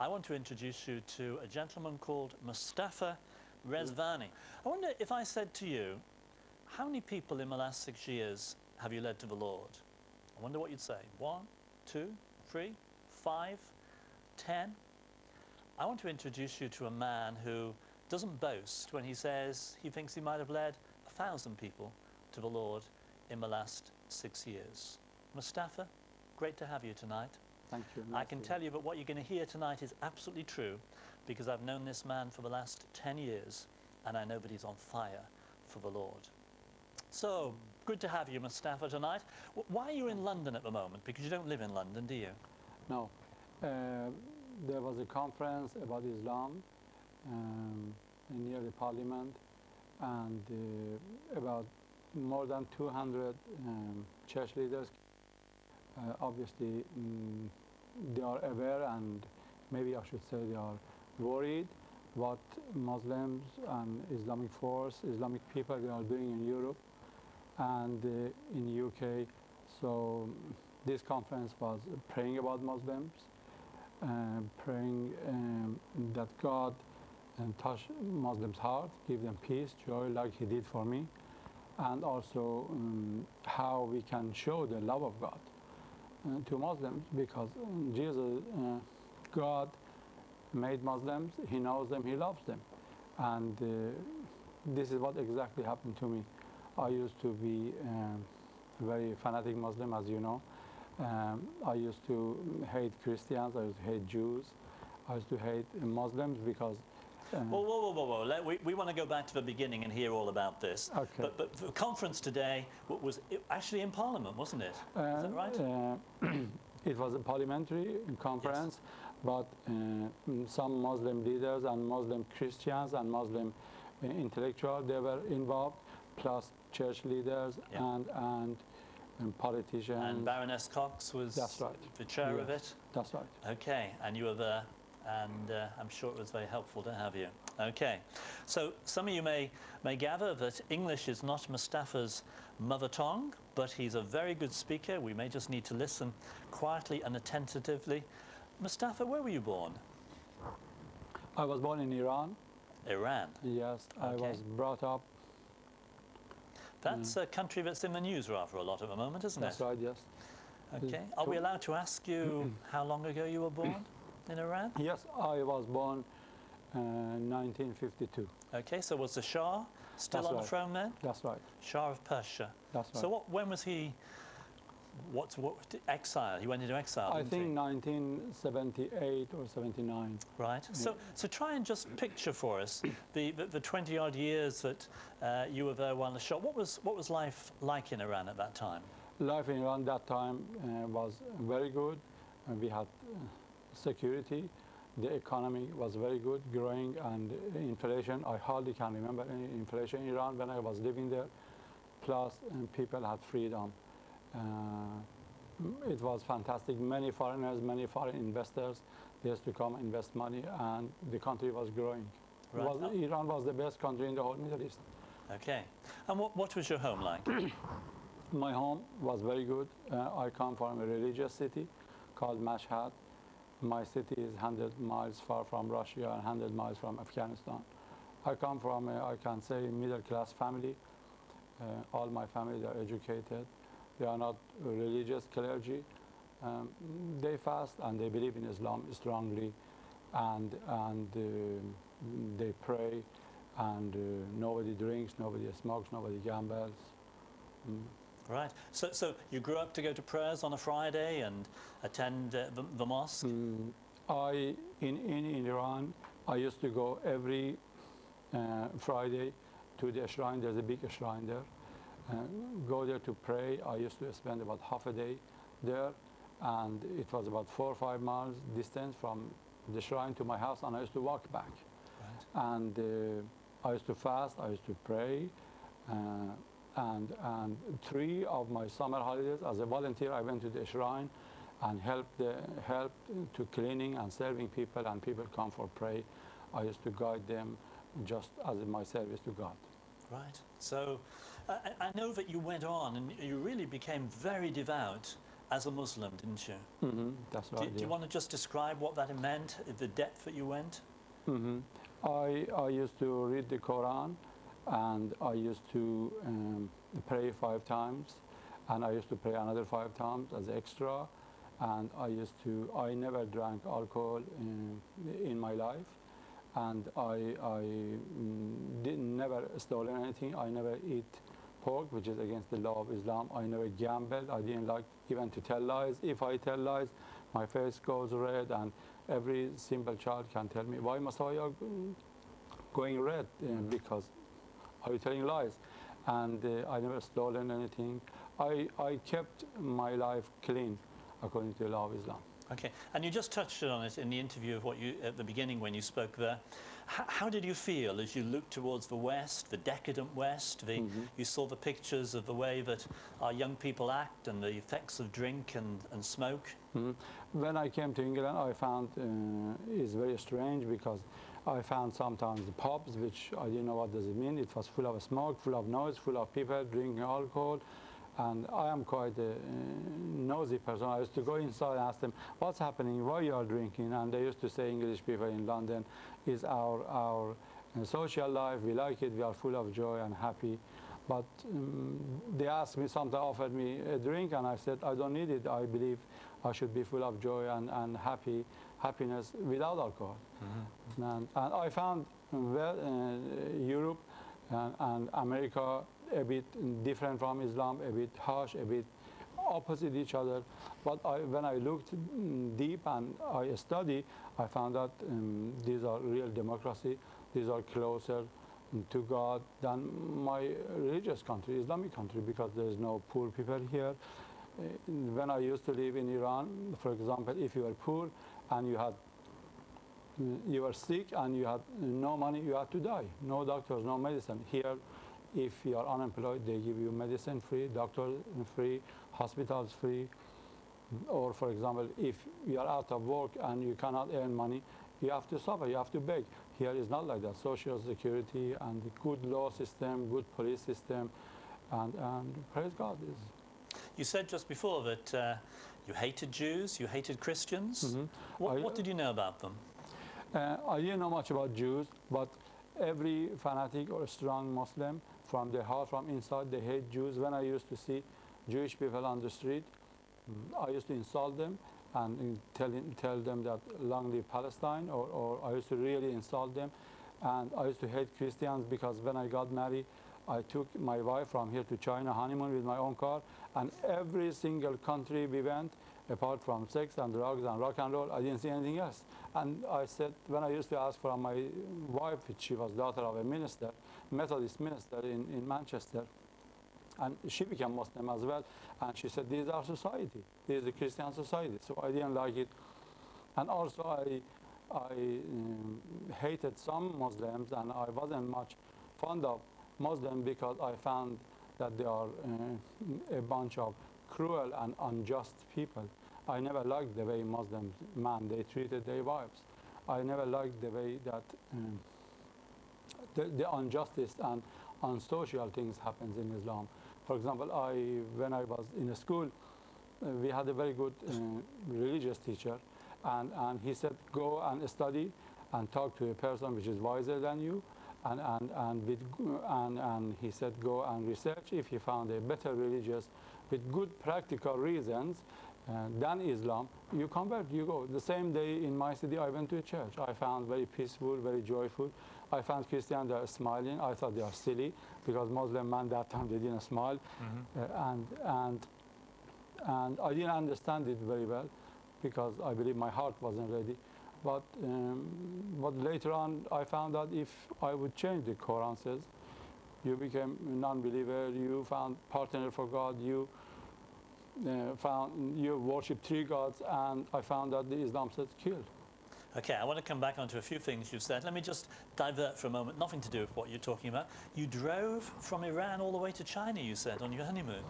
I want to introduce you to a gentleman called Mostafa Rezvani. I wonder if I said to you, how many people in the last 6 years have you led to the Lord? I wonder what you'd say. 1, 2, 3, 5, 10? I want to introduce you to a man who doesn't boast when he says he thinks he might have led 1,000 people to the Lord in the last 6 years. Mostafa, great to have you tonight. Thank you. I can tell you that what you're going to hear tonight is absolutely true, because I've known this man for the last 10 years and I know that he's on fire for the Lord. So, good to have you, Mostafa, tonight. Why are you in London at the moment? Because you don't live in London, do you? No. There was a conference about Islam near the parliament, and about more than 200 church leaders. Obviously, they are aware, and maybe I should say they are worried what Muslims and Islamic force, Islamic people, they are doing in Europe and in UK. So this conference was praying about Muslims, praying that God touch Muslims' heart, give them peace, joy, like He did for me, and also how we can show the love of God to Muslims, because Jesus, God made Muslims, He knows them, He loves them. And this is what exactly happened to me. I used to be a very fanatic Muslim, as you know. I used to hate Christians, I used to hate Jews, I used to hate Muslims because... Whoa. We want to go back to the beginning and hear all about this. Okay. But the conference today was actually in Parliament, wasn't it? Is that right? It was a parliamentary conference, yes. But some Muslim leaders and Muslim Christians and Muslim intellectuals, they were involved, plus church leaders, yeah. and politicians. And Baroness Cox was That's right. the chair, yes, of it? That's right. Okay, and you were there, and I'm sure it was very helpful to have you. Okay, so some of you may gather that English is not Mostafa's mother tongue, but he's a very good speaker. We may just need to listen quietly and attentively. Mostafa, where were you born? I was born in Iran. Iran? Yes, okay. I was brought up. That's a country that's in the news rather a lot at the moment, isn't That's it? right, yes. Okay. Are we allowed to ask you how long ago you were born in Iran? Yes, I was born 1952. Okay, so was the Shah still on the throne then? That's right. Shah of Persia. That's right. So when was he, what exile? He went into exile, I think 1978 or 79. Right. Yeah. So try and just picture for us the 20-odd years that you were there while the Shah. What was life like in Iran at that time? Life in Iran that time was very good. We had security. The economy was very good, growing, and inflation, I hardly can remember any inflation in Iran when I was living there. Plus, people had freedom. It was fantastic. Many foreigners, many foreign investors, they used to come invest money, and the country was growing. Right. Iran was the best country in the whole Middle East. Okay. And what was your home like? My home was very good. I come from a religious city called Mashhad. My city is 100 miles far from Russia and 100 miles from Afghanistan. I come from, I can say, middle-class family. All my family, they are educated. They are not religious clergy. They fast and they believe in Islam strongly, and they pray, and nobody drinks, nobody smokes, nobody gambles. Right. So you grew up to go to prayers on a Friday and attend the mosque? In Iran, I used to go every Friday to the shrine. There's a big shrine there. Go there to pray. I used to spend about half a day there, and it was about 4 or 5 miles distance from the shrine to my house, and I used to walk back. Right. And I used to fast, I used to pray, and 3 of my summer holidays as a volunteer, I went to the shrine and helped to cleaning and serving people, and people come for pray. I used to guide them just as my service to God. Right. So I know that you went on and you really became very devout as a Muslim, didn't you? That's Do, right. do you want to just describe what that meant, the depth that you went? I used to read the Quran, and I used to pray 5 times, and I used to pray another 5 times as extra, and I never drank alcohol in my life, and I never stolen anything. I never eat pork, which is against the law of Islam. I never gambled. I didn't like even to tell lies. If I tell lies, my face goes red, and every simple child can tell me, why Mostafa, you are going red? Because are you telling lies? And I never stolen anything. I kept my life clean according to the law of Islam. Okay, and you just touched on it in the interview of what you at the beginning when you spoke there. How did you feel as you looked towards the West, the decadent West? You saw the pictures of the way that our young people act and the effects of drink and smoke. When I came to England, I found it's very strange, because I found sometimes the pubs, which I didn't know what does it mean. It was full of smoke, full of noise, full of people drinking alcohol. And I am quite a nosy person. I used to go inside and ask them, what's happening, why you are drinking? And they used to say, English people in London, is our social life, we like it, we are full of joy and happy. But they asked me, sometimes offered me a drink, and I said, I don't need it. I believe I should be full of joy and happiness without alcohol. And I found Europe and America a bit different from Islam, a bit harsh, a bit opposite each other. But when I looked deep and I studied, I found that these are real democracy. These are closer to God than my religious country, Islamic country, because there is no poor people here. When I used to live in Iran, for example, if you were poor and you were sick and you had no money, you had to die. No doctors, no medicine. Here, if you are unemployed, they give you medicine free, doctors free, hospitals free. Or, for example, if you are out of work and you cannot earn money, you have to suffer, you have to beg. Here is not like that. Social security and the good law system, good police system, and praise God. You said just before that you hated Jews, you hated Christians. What did you know about them? I didn't know much about Jews, but every fanatic or strong Muslim, from their heart, from inside, they hate Jews. When I used to see Jewish people on the street, I used to insult them and tell them that long live Palestine, or I used to really insult them. And I used to hate Christians, because when I got married, I took my wife from here to China honeymoon with my own car, and every single country we went, apart from sex and drugs and rock and roll, I didn't see anything else. And I said, when I used to ask for my wife, she was daughter of a minister, Methodist minister in Manchester, and she became Muslim as well, and she said, this is our society, this is the Christian society. So I didn't like it. And also I hated some Muslims, and I wasn't much fond of Muslims, because I found that they are a bunch of cruel and unjust people. I never liked the way Muslims, they treated their wives. I never liked the way that the injustice and unsocial things happens in Islam. For example, when I was in a school, we had a very good religious teacher, and he said, go and study and talk to a person which is wiser than you, and he said, go and research. If you found a better religious with good practical reasons than Islam, you convert, you go. The same day in my city, I went to a church. I found very peaceful, very joyful. I found Christians that are smiling. I thought they are silly, because Muslim man that time, they didn't smile. And I didn't understand it very well, because I believe my heart wasn't ready. But later on, I found that if I would change, the Quran says, you became a non-believer, you found partner for God, you worship 3 gods, and I found that the Islam says kill. Okay, I want to come back onto a few things you've said. Let me just divert for a moment, nothing to do with what you're talking about. You drove from Iran all the way to China, you said, on your honeymoon.